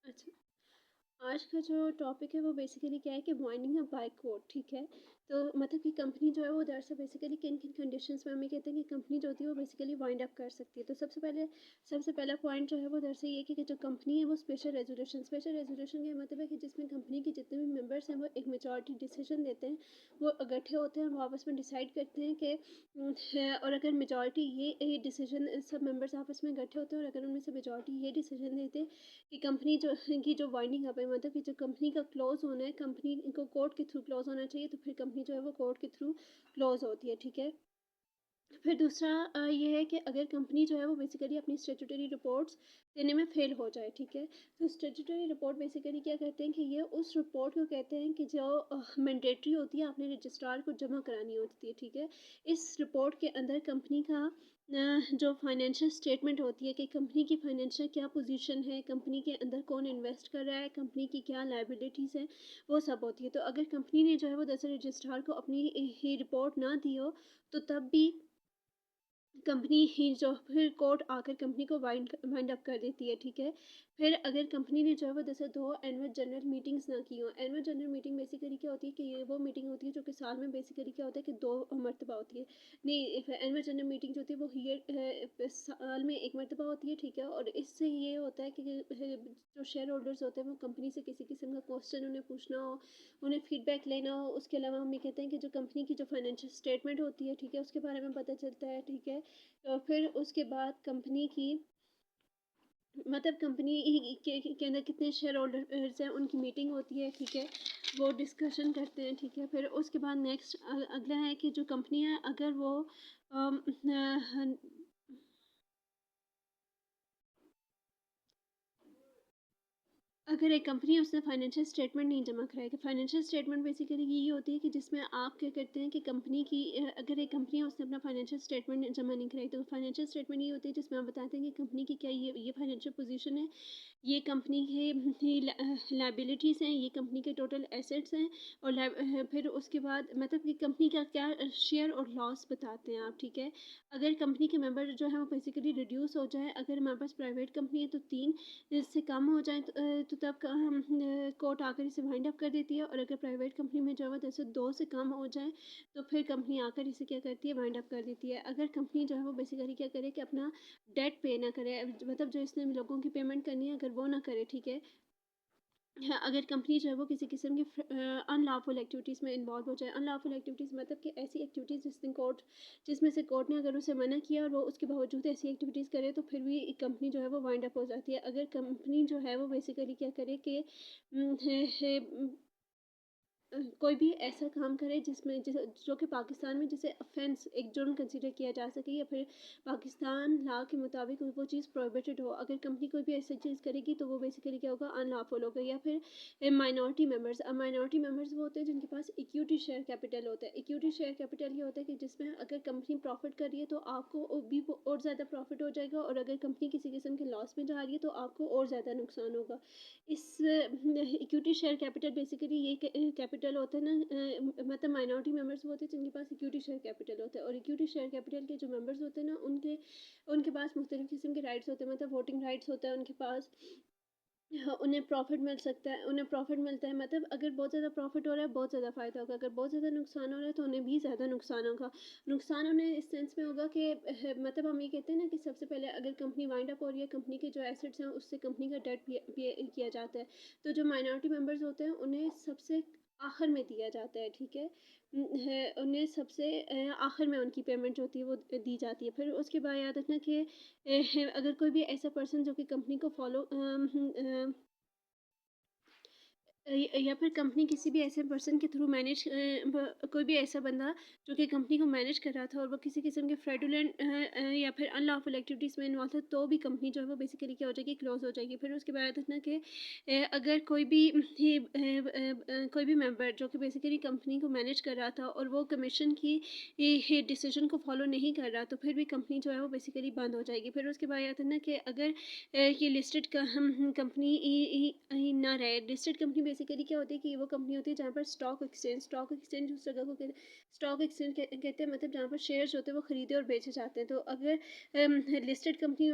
अच्छा, आज का जो टॉपिक है वो बेसिकली क्या है कि वाइंडिंग अप बाय कोड, ठीक है। तो मतलब कि कंपनी जो है वो दरअसल बेसिकली किन किन कंडीशंस में हमें कहते हैं कि कंपनी जो होती है वो बेसिकली वाइंड अप कर सकती है। तो सबसे पहला पॉइंट जो है वो दरअसल ये कि जो कंपनी है वो स्पेशल रेजोल्यूशन का मतलब है कि जिसमें कंपनी के जितने भी मेंबर्स हैं वो एक मेजॉरिटी डिसीजन लेते हैं, वो इकट्ठे होते हैं, वो आपस में डिसाइड करते हैं कि है। और अगर मेजॉरिटी ये डिसीजन सब मेंबर्स आपस में इकट्ठे होते हैं और अगर उनमें से मेजॉरिटी ये डिसीजन लेते हैं कि कंपनी जो की जो वाइंडिंग अप है, मतलब कि जो कंपनी का क्लोज होना है, कंपनी को कोर्ट के थ्रू क्लोज होना चाहिए, तो फिर कंपनी जो है वो कोर्ट के थ्रू क्लोज होती है, ठीक है। फिर दूसरा ये है कि अगर कंपनी जो है वो बेसिकली अपनी स्टेटूटरी रिपोर्ट्स देने में फेल हो जाए, ठीक है। तो स्टेटूटरी रिपोर्ट बेसिकली क्या कहते हैं कि ये उस रिपोर्ट को कहते हैं कि जो मैंडेटरी होती है, आपने रजिस्ट्रार को जमा करानी होती है, ठीक है। इस रिपोर्ट के अंदर कंपनी का जो फाइनेंशियल स्टेटमेंट होती है कि कंपनी की फाइनेंशियल क्या पोजीशन है, कंपनी के अंदर कौन इन्वेस्ट कर रहा है, कंपनी की क्या लाइबिलिटीज़ हैं, वो सब होती है। तो अगर कंपनी ने जो है वो दरअसल रजिस्ट्रार को अपनी ही रिपोर्ट ना दी हो, तो तब भी कंपनी ही जो फिर कोर्ट आकर कंपनी को वाइंड अप कर देती है, ठीक है। फिर अगर कंपनी ने जो है वो जैसे 2 एनुअल जनरल मीटिंग्स ना की हों, एनुअल जनरल मीटिंग बेसिकली क्या होती है कि ये वो मीटिंग होती है जो कि साल में बेसिकली क्या होता है कि 2 मर्तबा होती है। नहीं, एनुअल जनरल मीटिंग जो होती है वो साल में 1 मर्तबा होती है, ठीक है। और इससे ये होता है कि जो शेयर होल्डर्स होते हैं वो कंपनी से किसी किस्म का क्वेश्चन उन्हें पूछना हो, उन्हें फीडबैक लेना हो। उसके अलावा हम ये कहते हैं कि जो कंपनी की जो फाइनेंशियल स्टेटमेंट होती है, ठीक है, उसके बारे में पता चलता है, ठीक है। तो फिर उसके बाद कंपनी की मतलब कंपनी के अंदर कितने शेयर होल्डर्स हैं उनकी मीटिंग होती है, ठीक है। वो डिस्कशन करते हैं, ठीक है। फिर उसके बाद नेक्स्ट अगला है कि जो कंपनी है अगर वो अम, अगर एक कंपनी है उसने फाइनेंशियल स्टेटमेंट नहीं जमा कराया, कि फाइनेंशियल स्टेटमेंट बेसिकली ये होती है कि जिसमें आप क्या करते हैं कि कंपनी की अगर एक कंपनी है उसने अपना फाइनेंशियल स्टेटमेंट जमा नहीं कराई, तो फाइनेंशियल स्टेटमेंट ये होती है जिसमें आप बताते हैं कि कंपनी की क्या ये फाइनेंशियल पोजीशन है, ये कंपनी के लाइबिलिटीज़ हैं, ये कंपनी के टोटल एसेट्स हैं। और फिर उसके बाद मतलब कि कंपनी का क्या शेयर और लॉस बताते हैं आप, ठीक है। अगर कंपनी के मेंबर जो है वो बेसिकली रिड्यूस हो जाए, अगर हमारे पास प्राइवेट कंपनी है तो 3 इससे कम हो जाए, तो तब कोर्ट आकर इसे वाइंड अप कर देती है। और अगर प्राइवेट कंपनी में जो है जैसे 2 से कम हो जाए, तो फिर कंपनी आकर इसे क्या करती है, वाइंड अप कर देती है। अगर कंपनी जो है वो बेसिकली क्या करे कि अपना डेट पे ना करे, मतलब जो इसने लोगों की पेमेंट करनी है अगर वो ना करे, ठीक है। हाँ, अगर कंपनी जो है वो किसी किस्म की अनलॉफुल एक्टिविटीज़ में इन्वॉल्व हो जाए, अनलॉफुल एक्टिविटीज़ मतलब कि ऐसी एक्टिविटीज़ जिसमें से कोर्ट ने अगर उसे मना किया और वो उसके बावजूद ऐसी एक्टिविटीज़ करे, तो फिर भी कंपनी जो है वो वाइंड अप हो जाती है। अगर कंपनी जो है वो बेसिकली क्या करे कि कोई भी ऐसा काम करे जिसमें जो कि पाकिस्तान में जिसे ऑफेंस एक जुर्म कंसीडर किया जा सके, या फिर पाकिस्तान लॉ के मुताबिक वो चीज़ प्रोहिबिटेड हो। अगर कंपनी कोई भी ऐसी चीज़ करेगी तो वो बेसिकली क्या होगा, अनलॉफुल होगा। या फिर माइनॉरिटी मेंबर्स वो होते हैं जिनके पास इक्विटी शेयर कैपिटल होता है। इक्विटी शेयर कैपिटल ये होता है कि जिसमें अगर कंपनी प्रॉफिट कर रही है तो आपको भी और ज़्यादा प्रॉफिट हो जाएगा, और अगर कंपनी किसी किस्म के लॉस में जा रही है तो आपको और ज़्यादा नुकसान होगा। इस इक्विटी शेयर कैपिटल बेसिकली ये कैपिटल होता है ना, मतलब माइनॉरिटी मेंबर्स वो होते हैं जिनके पास इक्विटी शेयर कैपिटल होता है। और इक्विटी शेयर कैपिटल के जो मेंबर्स होते हैं ना, उनके उनके पास मुख्तलिफ किस्म के राइट्स होते हैं, मतलब वोटिंग राइट्स होता है उनके पास। हाँ, उन्हें प्रॉफ़िट मिल सकता है, उन्हें प्रॉफ़िट मिलता है, मतलब अगर बहुत ज़्यादा प्रॉफ़िट हो रहा है, बहुत ज़्यादा फ़ायदा होगा, अगर बहुत ज़्यादा नुकसान हो रहा है, तो उन्हें भी ज़्यादा नुकसान होगा। नुकसान उन्हें इस सेंस में होगा कि मतलब हम ये कहते हैं ना कि सबसे पहले अगर कंपनी वाइंड अप हो रही है, कंपनी के जो एसेट्स हैं, उससे कंपनी का डेट पे किया जाता है। तो जो माइनॉरिटी मेंबर्स होते हैं, उन्हें सबसे आखिर में दिया जाता है, ठीक है। उन्हें सबसे आखिर में उनकी पेमेंट जो होती है, वो दी जाती है। फिर उसके बाद याद रखना कि अगर कोई भी ऐसा पर्सन जो कि कंपनी को या फिर कंपनी किसी भी ऐसे पर्सन के थ्रू कोई भी ऐसा बंदा जो कि कंपनी को मैनेज कर रहा था और वो किसी किस्म के फ्रेडुलेंट या फिर अनलॉफुल एक्टिविटीज़ में इन्वॉल्व था, तो भी कंपनी जो है वो बेसिकली क्या हो जाएगी, क्लोज हो जाएगी। फिर उसके बाद देखना कि अगर कोई भी मेंबर जो कि बेसिकली कंपनी को मैनेज कर रहा था और वो कमीशन की डिसीजन को फॉलो नहीं कर रहा, तो फिर भी कंपनी जो है वो बेसिकली बंद हो जाएगी। फिर उसके बाद याद रखना कि अगर ये लिस्टेड कंपनी ना रहे। लिस्टेड कंपनी बेसिकली क्या होती है कि वो कंपनी होती है जहाँ पर स्टॉक एक्सचेंज उस जगह को कहते हैं। स्टॉक एक्सचेंज कहते हैं, मतलब जहाँ पर शेयर्स होते हैं वो खरीदे और बेचे जाते हैं। तो अगर लिस्टेड कंपनी